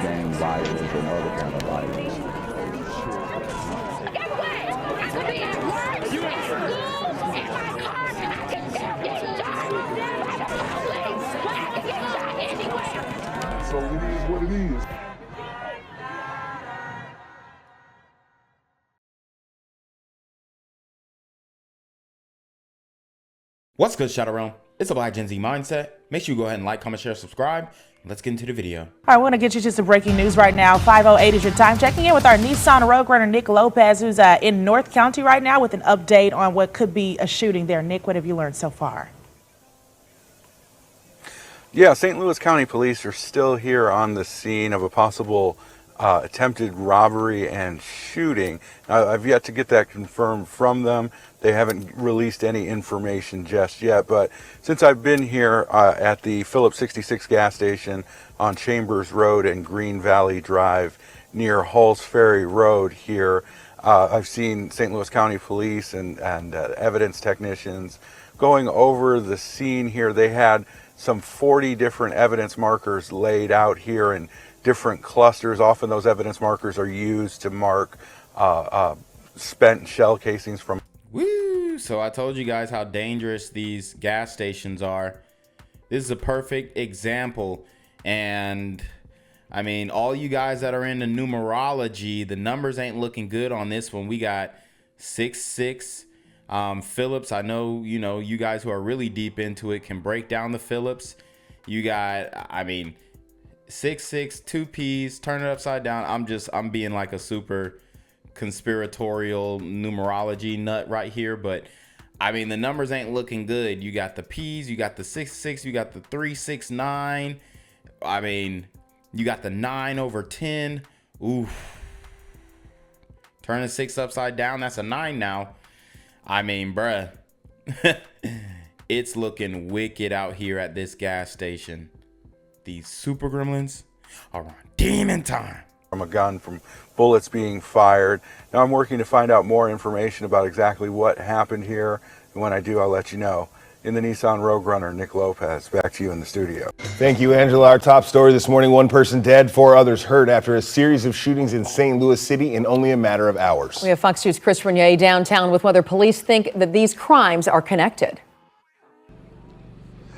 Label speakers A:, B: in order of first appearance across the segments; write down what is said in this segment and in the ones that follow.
A: gang violence and other kind of violence.
B: Get away! I could be at work, at school, in my car, and I can still get shot by the police. But I can get shot anywhere.
A: So it is what it is.
C: What's good, Shadow Realm? It's a Black Gen Z Mindset. Make sure you go ahead and like, comment, share, subscribe. Let's get into the video.
D: All right, I want to get you to some breaking news right now. 5:08 is your time. Checking in with our Nissan Road Runner, Nick Lopez, who's in North County right now with an update on what could be a shooting there. Nick, what have you learned so far?
E: Yeah, St. Louis County Police are still here on the scene of a possible attempted robbery and shooting. I've yet to get that confirmed from them. They haven't released any information just yet, but since I've been here at the Phillips 66 gas station on Chambers Road and Green Valley Drive near Halls Ferry Road here, I've seen St. Louis County Police and evidence technicians going over the scene here. They had some 40 different evidence markers laid out here in different clusters. Often those evidence markers are used to mark spent shell casings from.
C: Woo! So I told you guys how dangerous these gas stations are. This is a perfect example. And I mean, all you guys that are into numerology, the numbers ain't looking good on this one. We got 6-6. Phillips, I know, you guys who are really deep into it can break down the Phillips. You got, I mean, 6-6, 2 P's, turn it upside down. I'm being like a super conspiratorial numerology nut right here, but I mean, the numbers ain't looking good. You got the P's, you got the 6-6, you got the 3-6-9. I mean, you got the 9/10. Oof. Turn the 6 upside down, that's a 9 now. I mean, bruh, it's looking wicked out here at this gas station. These super gremlins are on demon time.
E: From a gun, from bullets being fired. Now I'm working to find out more information about exactly what happened here. And when I do, I'll let you know. In the Nissan Rogue Runner, Nick Lopez, back to you in the studio.
F: Thank you, Angela. Our top story this morning, 1 person dead, 4 others hurt after a series of shootings in St. Louis City in only a matter of hours.
G: We have Fox News' Chris Renier downtown with whether police think that these crimes are connected.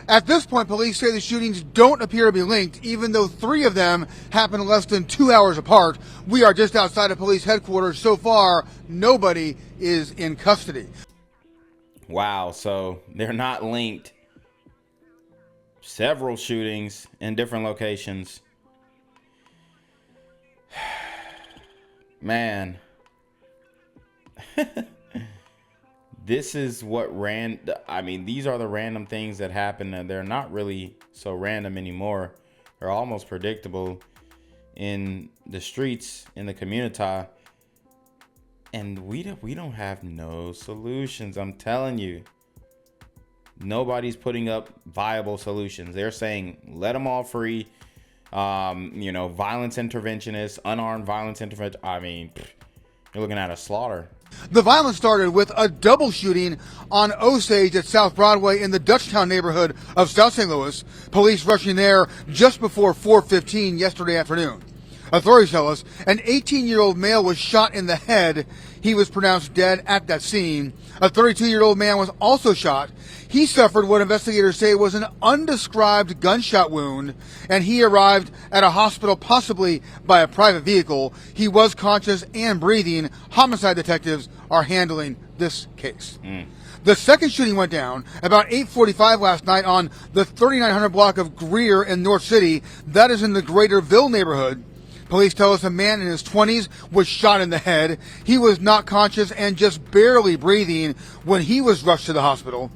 H: At this point, police say the shootings don't appear to be linked, even though 3 of them happened less than 2 hours apart. We are just outside of police headquarters. So far, nobody is in custody.
C: Wow, so they're not linked. Several shootings in different locations. Man. This is what I mean, these are the random things that happen, and they're not really so random anymore. They're almost predictable in the streets, in the community. And we don't have no solutions. I'm telling you, nobody's putting up viable solutions. They're saying, let them all free. Violence interventionists, unarmed violence intervention. I mean, you're looking at a slaughter.
H: The violence started with a double shooting on Osage at South Broadway in the Dutchtown neighborhood of South St. Louis. Police rushing there just before 4:15 yesterday afternoon. Authorities tell us an 18-year-old male was shot in the head. He was pronounced dead at that scene. A 32-year-old man was also shot. He suffered what investigators say was an undescribed gunshot wound, and he arrived at a hospital possibly by a private vehicle. He was conscious and breathing. Homicide detectives are handling this case. The second shooting went down about 8:45 last night on the 3900 block of Greer in North City. That is in the Greaterville neighborhood. Police tell us a man in his 20s was shot in the head. He was not conscious and just barely breathing when he was rushed to the hospital.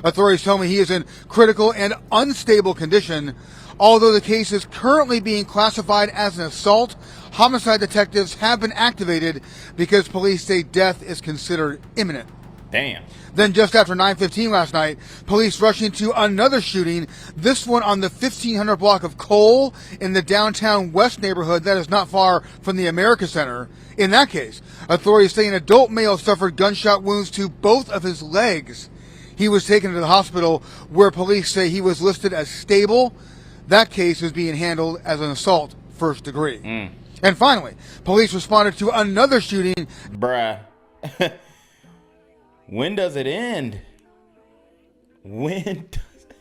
H: Authorities tell me he is in critical and unstable condition. Although the case is currently being classified as an assault, homicide detectives have been activated because police say death is considered imminent.
C: Damn.
H: Then just after 9:15 last night, police rushed into another shooting, this one on the 1500 block of Cole in the downtown West neighborhood that is not far from the America Center. In that case, authorities say an adult male suffered gunshot wounds to both of his legs. He was taken to the hospital where police say he was listed as stable. That case is being handled as an assault first degree. And finally, police responded to another shooting.
C: Bruh. When does it end? When does it?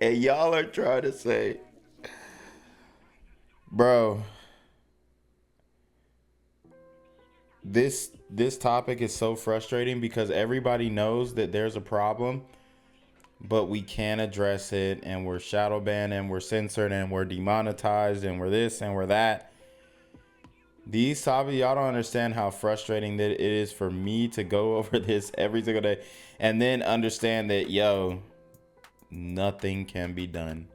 C: And y'all are trying to say, bro, this topic is so frustrating because everybody knows that there's a problem, but we can't address it, and we're shadow banned, and we're censored, and we're demonetized, and we're this, and we're that. These topics, y'all don't understand how frustrating that it is for me to go over this every single day and then understand that, yo, nothing can be done.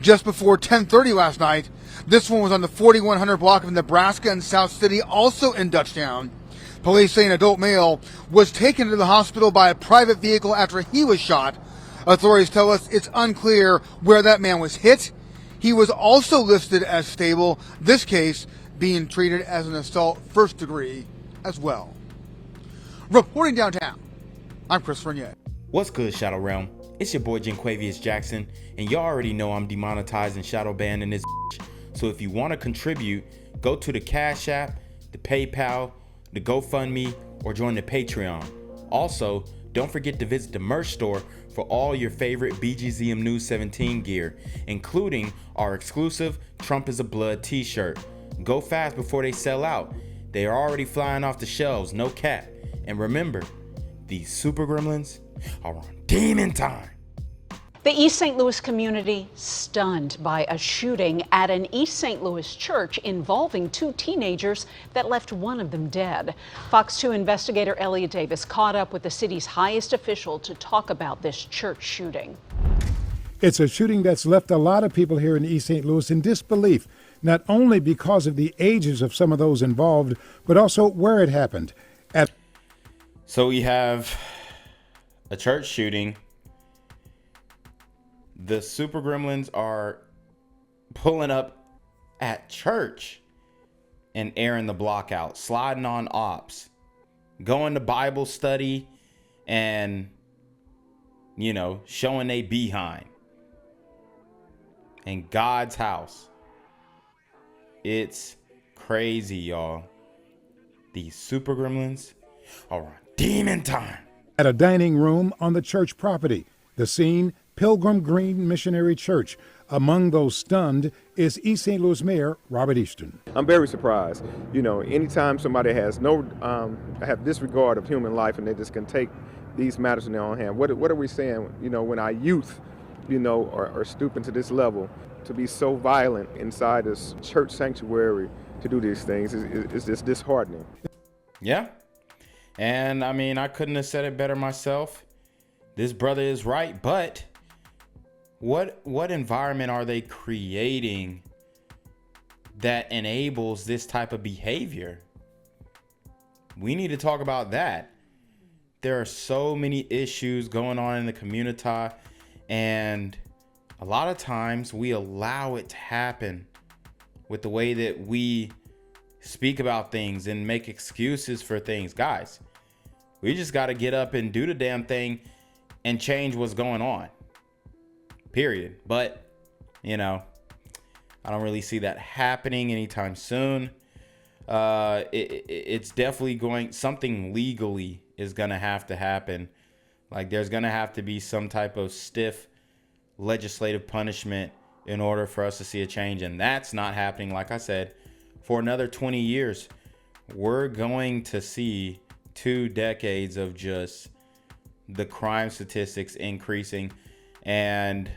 H: Just before 10:30 last night, this one was on the 4100 block of Nebraska and South City, also in Dutchtown. Police say an adult male was taken to the hospital by a private vehicle after he was shot. Authorities tell us it's unclear where that man was hit. He was also listed as stable, this case being treated as an assault first degree as well. Reporting downtown, I'm Chris Fernier.
C: What's good, Shadow Realm? It's your boy Jenquavius Jackson, and y'all already know I'm demonetized and shadow banned in this bitch. So if you want to contribute, go to the Cash App, the PayPal, the GoFundMe, or join the Patreon. Also, don't forget to visit the merch store for all your favorite BGZM News 17 gear, including our exclusive Trump is a Blood t-shirt. Go fast before they sell out. They are already flying off the shelves, no cap. And remember, these super gremlins are on demon time.
I: The East St. Louis community stunned by a shooting at an East St. Louis church involving two teenagers that left one of them dead. Fox 2 investigator Elliot Davis caught up with the city's highest official to talk about this church shooting.
J: It's a shooting that's left a lot of people here in East St. Louis in disbelief, not only because of the ages of some of those involved, but also where it happened.
C: So we have a church shooting. The super gremlins are pulling up at church and airing the block out, sliding on ops, going to Bible study and, showing they behind in God's house. It's crazy, y'all. These super gremlins are on demon time.
J: At a dining room on the church property, the scene, Pilgrim Green Missionary Church. Among those stunned is East St. Louis Mayor Robert Easton.
K: I'm very surprised. Anytime somebody has have disregard of human life and they just can take these matters in their own hand. What are we saying? When our youth, are stooping to this level to be so violent inside this church sanctuary to do these things is just disheartening.
C: Yeah. And I couldn't have said it better myself. This brother is right, but what environment are they creating that enables this type of behavior? We need to talk about that. There are so many issues going on in the community, and a lot of times we allow it to happen with the way that we speak about things and make excuses for things. Guys, we just got to get up and do the damn thing and change what's going on. Period. But, I don't really see that happening anytime soon. It's definitely something legally is going to have to happen. Like, there's going to have to be some type of stiff legislative punishment in order for us to see a change. And that's not happening, like I said, for another 20 years. We're going to see 2 decades of just the crime statistics increasing, and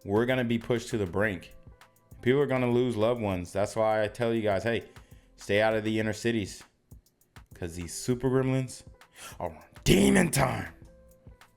C: we're going to be pushed to the brink. People are going to lose loved ones. That's why I tell you guys, hey, stay out of the inner cities, because these super gremlins are on demon time.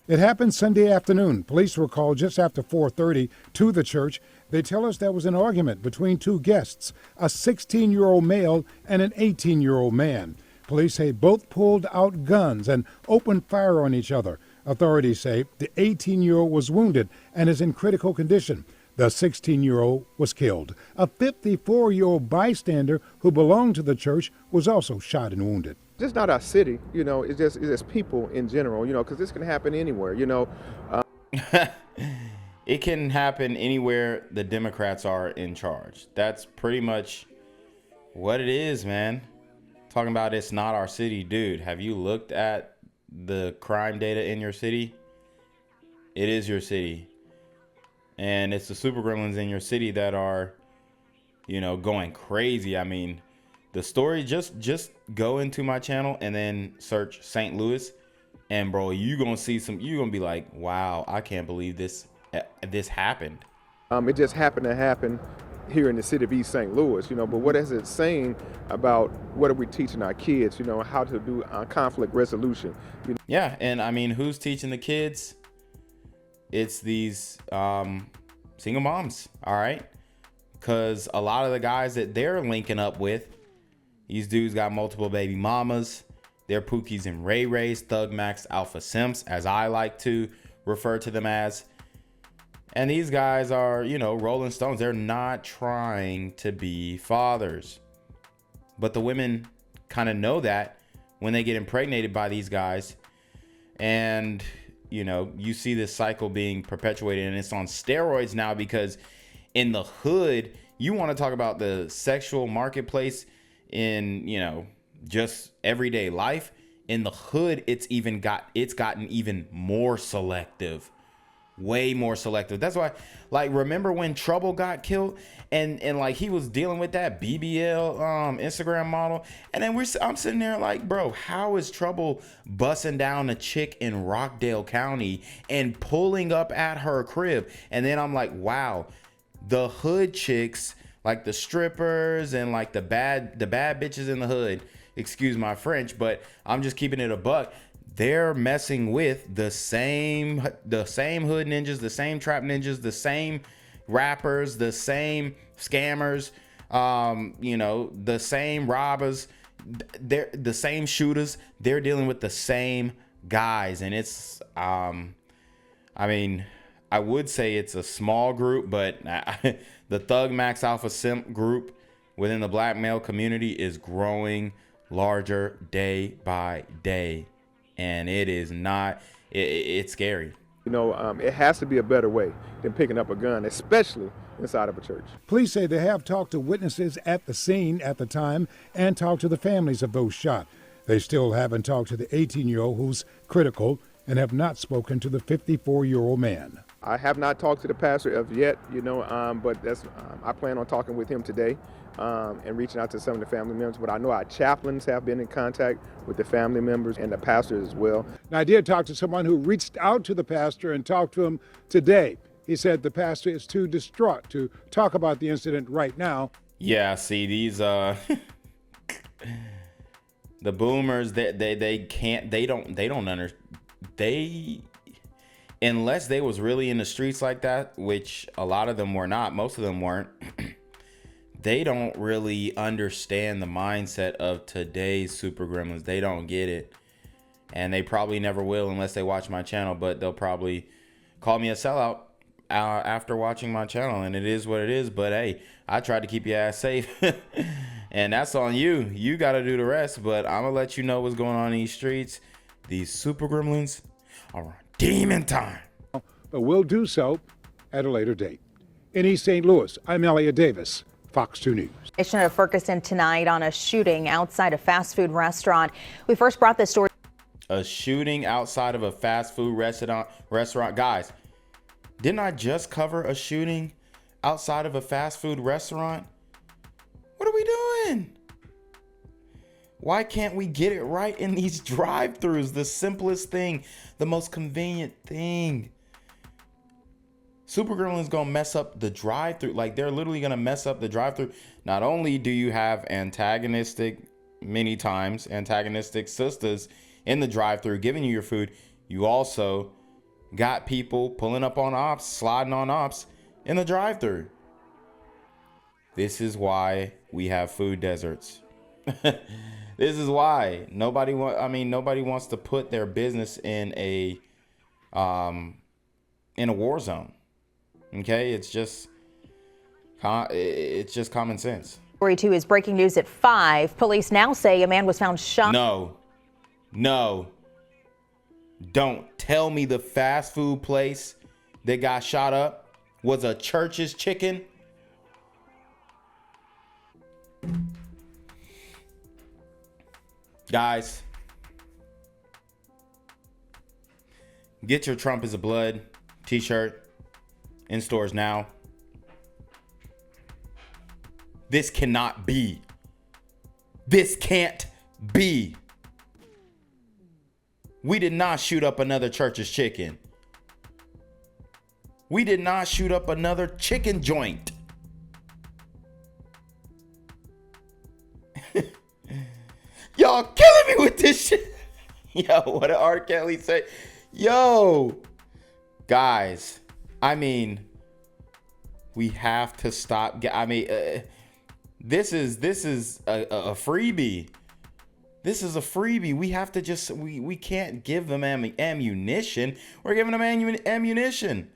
J: It happened Sunday afternoon. Police were called just after 4:30 to the church. They tell us there was an argument between 2 guests, a 16-year-old male and an 18-year-old man. Police say both pulled out guns and opened fire on each other. Authorities say the 18-year-old was wounded and is in critical condition. The 16-year-old was killed. A 54-year-old bystander who belonged to the church was also shot and wounded.
K: Just not our city, it's just people in general, because this can happen anywhere,
C: it can happen anywhere the Democrats are in charge. That's pretty much what it is, man. Talking about it's not our city. Dude, have you looked at the crime data in your city? It is your city. And it's the super gremlins in your city that are, you know, going crazy. I mean, the story, just go into my channel and then search St. Louis, and bro, you're gonna be like, wow, I can't believe this happened.
K: It just happened to happen here in the city of East St. Louis, you know, but what is it saying about what are we teaching our kids, you know, how to do conflict resolution? You know?
C: Yeah, and I mean, who's teaching the kids? It's these single moms, all right? Because a lot of the guys that they're linking up with, these dudes got multiple baby mamas. They're Pookies and Ray Rays, Thug Max, Alpha Simps, as I like to refer to them as. And these guys are, you know, Rolling Stones. They're not trying to be fathers. But the women kind of know that when they get impregnated by these guys. And, you know, you see this cycle being perpetuated, and it's on steroids now, because in the hood, you want to talk about the sexual marketplace in, you know, just everyday life. In the hood, it's gotten even more selective. Way more selective. That's why, like, remember when Trouble got killed and like he was dealing with that BBL Instagram model, and then I'm sitting there like, bro, how is Trouble busting down a chick in Rockdale County and pulling up at her crib? And then I'm like, wow, the hood chicks, like the strippers and like the bad bitches in the hood, excuse my French, but I'm just keeping it a buck. They're messing with the same hood ninjas, the same trap ninjas, the same rappers, the same scammers, you know, the same robbers, they're the same shooters. They're dealing with the same guys. And it's, I mean, I would say it's a small group, but the Thug Max Alpha Simp group within the black male community is growing larger day by day. And it is not, it's scary.
K: You know, it has to be a better way than picking up a gun, especially inside of a church.
J: Police say they have talked to witnesses at the scene at the time and talked to the families of those shot. They still haven't talked to the 18-year-old who's critical and have not spoken to the 54-year-old man.
K: I have not talked to the pastor of yet, you know, but I plan on talking with him today and reaching out to some of the family members. But I know our chaplains have been in contact with the family members and the pastor as well.
J: Now, I did talk to someone who reached out to the pastor and talked to him today. He said the pastor is too distraught to talk about the incident right now.
C: Yeah, see, these the boomers, unless they was really in the streets like that, which a lot of them were not, most of them weren't. They don't really understand the mindset of today's super gremlins. They don't get it. And they probably never will unless they watch my channel, but they'll probably call me a sellout after watching my channel. And it is what it is. But hey, I tried to keep your ass safe. And that's on you. You got to do the rest. But I'm going to let you know what's going on in these streets. These super gremlins are on demon time.
J: But we'll do so at a later date. In East St. Louis, I'm Elliot Davis, Fox 2 News.
L: Nation of Ferguson tonight on a shooting outside a fast food restaurant. We first brought this story.
C: A shooting outside of a fast food restaurant. Guys, didn't I just cover a shooting outside of a fast food restaurant? What are we doing? Why can't we get it right in these drive-thrus? The simplest thing, the most convenient thing. Super Gremlins gonna mess up the drive-thru. Like, they're literally gonna mess up the drive-thru. Not only do you have antagonistic sisters in the drive-thru giving you your food, you also got people pulling up on ops, sliding on ops in the drive-thru. This is why we have food deserts. This is why nobody wants to put their business in a war zone. Okay, it's just common sense.
L: Story 2 is breaking news at 5. Police now say a man was found shot.
C: No, don't tell me the fast food place that got shot up was a church's chicken? Guys, get your Trump is a blood t-shirt in stores now. This cannot be. This can't be. We did not shoot up another church's chicken. We did not shoot up another chicken joint. Y'all killing me with this shit. Yo, what did R. Kelly say? Yo, guys, I mean, we have to stop. I mean, this is a freebie. This is a freebie. We have to just, we can't give them ammunition. We're giving them ammunition.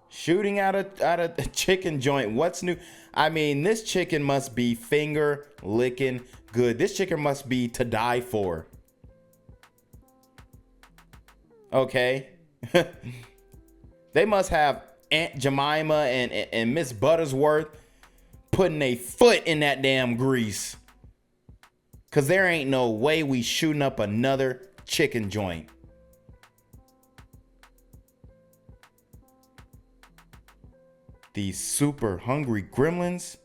C: Shooting out a chicken joint. What's new? I mean, this chicken must be finger licking good. This chicken must be to die for. Okay. They must have Aunt Jemima and Miss Buttersworth putting a foot in that damn grease. Cause there ain't no way we shooting up another chicken joint. These super hungry gremlins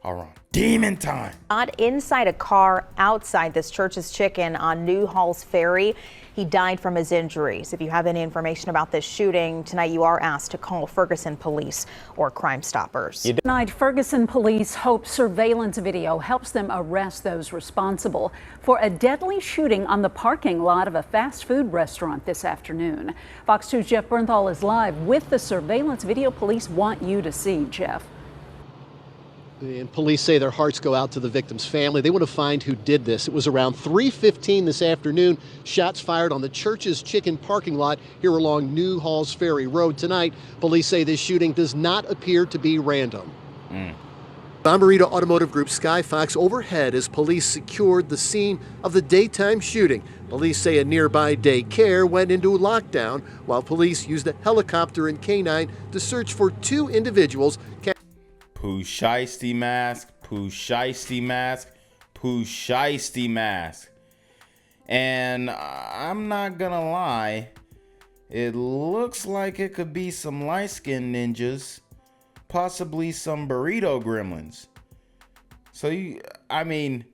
C: are on demon time.
L: Not inside a car outside this church's chicken on New Halls Ferry. He died from his injuries. If you have any information about this shooting, tonight you are asked to call Ferguson police or Crime Stoppers.
I: Tonight, Ferguson police hope surveillance video helps them arrest those responsible for a deadly shooting on the parking lot of a fast food restaurant this afternoon. Fox 2's Jeff Bernthal is live with the surveillance video police want you to see. Jeff.
M: And police say their hearts go out to the victim's family. They want to find who did this. It was around 3:15 this afternoon. Shots fired on the church's chicken parking lot here along New Halls Ferry Road tonight. Police say this shooting does not appear to be random. Bommarito Automotive Group Sky Fox overhead as police secured the scene of the daytime shooting. Police say a nearby daycare went into lockdown while police used a helicopter and canine to search for two individuals.
C: Pooh Shiesty mask, Pooh Shiesty mask, Pooh Shiesty mask. And I'm not gonna lie, it looks like it could be some light-skinned ninjas, possibly some burrito gremlins. So I mean,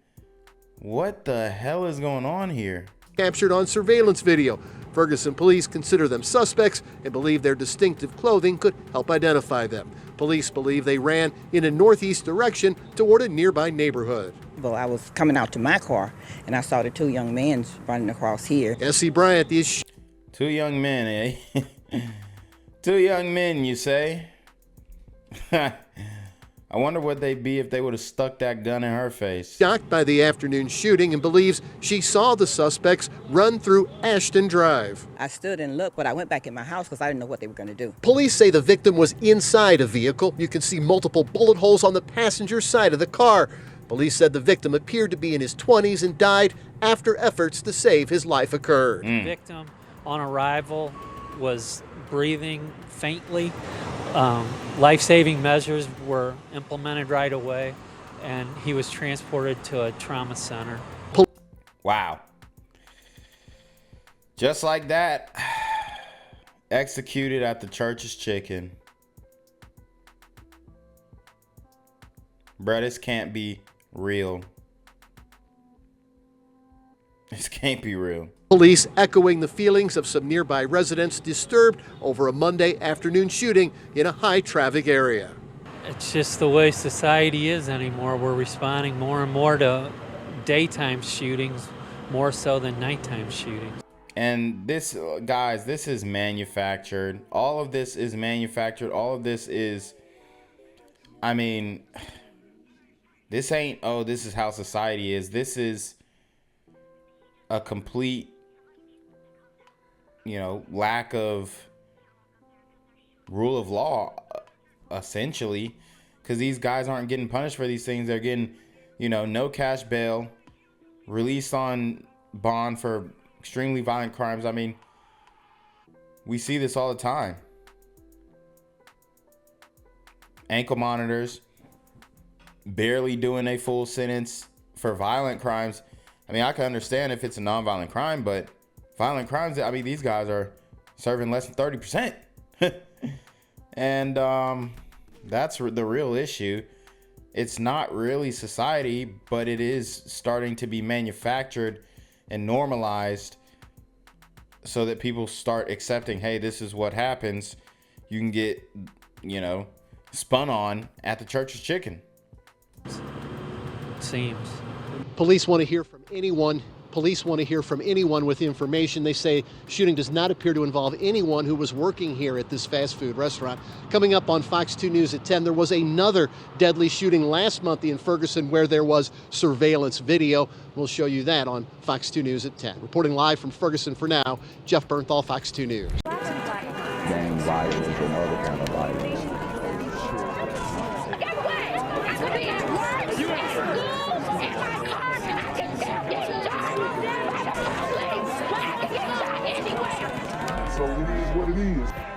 C: what the hell is going on here?
M: Captured on surveillance video. Ferguson police consider them suspects and believe their distinctive clothing could help identify them. Police believe they ran in a northeast direction toward a nearby neighborhood.
N: Well, I was coming out to my car and I saw the two young men running across here.
M: S.C. Bryant, these
C: two young men, eh? Two young men, you say? I wonder what they'd be if they would have stuck that gun in her face.
M: Shocked by the afternoon shooting and believes she saw the suspects run through Ashton Drive.
N: I stood and looked, but I went back in my house because I didn't know what they were going to do.
M: Police say the victim was inside a vehicle. You can see multiple bullet holes on the passenger side of the car. Police said the victim appeared to be in his 20s and died after efforts to save his life occurred.
O: The victim on arrival was breathing faintly. Life-saving measures were implemented right away, and he was transported to a trauma center.
C: Wow. Just like that, executed at the church's chicken. Bruh, this can't be real. This can't be real.
M: Police echoing the feelings of some nearby residents disturbed over a Monday afternoon shooting in a high-traffic area.
O: It's just the way society is anymore. We're responding more and more to daytime shootings, more so than nighttime shootings.
C: And this, guys, this is manufactured. All of this is manufactured. All of this is, I mean, this ain't, oh, this is how society is. This is a complete, lack of rule of law, essentially, because these guys aren't getting punished for these things. They're getting, no cash bail, released on bond for extremely violent crimes. I mean, we see this all the time. ankle monitors, barely doing a full sentence for violent crimes. I mean, I can understand if it's a non-violent crime, but violent crimes, I mean, these guys are serving less than 30%. And that's the real issue. It's not really society, but it is starting to be manufactured and normalized so that people start accepting, hey, this is what happens. You can get, you know, spun on at the church's chicken.
O: Seems.
M: Police want to hear from anyone. Police want to hear from anyone with information. They say shooting does not appear to involve anyone who was working here at this fast food restaurant. Coming up on Fox 2 News at 10, there was another deadly shooting last month in Ferguson where there was surveillance video. We'll show you that on Fox 2 News at 10. Reporting live from Ferguson for now, Jeff Bernthal, Fox 2 News.
A: Gang violence and other kind of violence.
B: Anyway.
A: So it is what it is.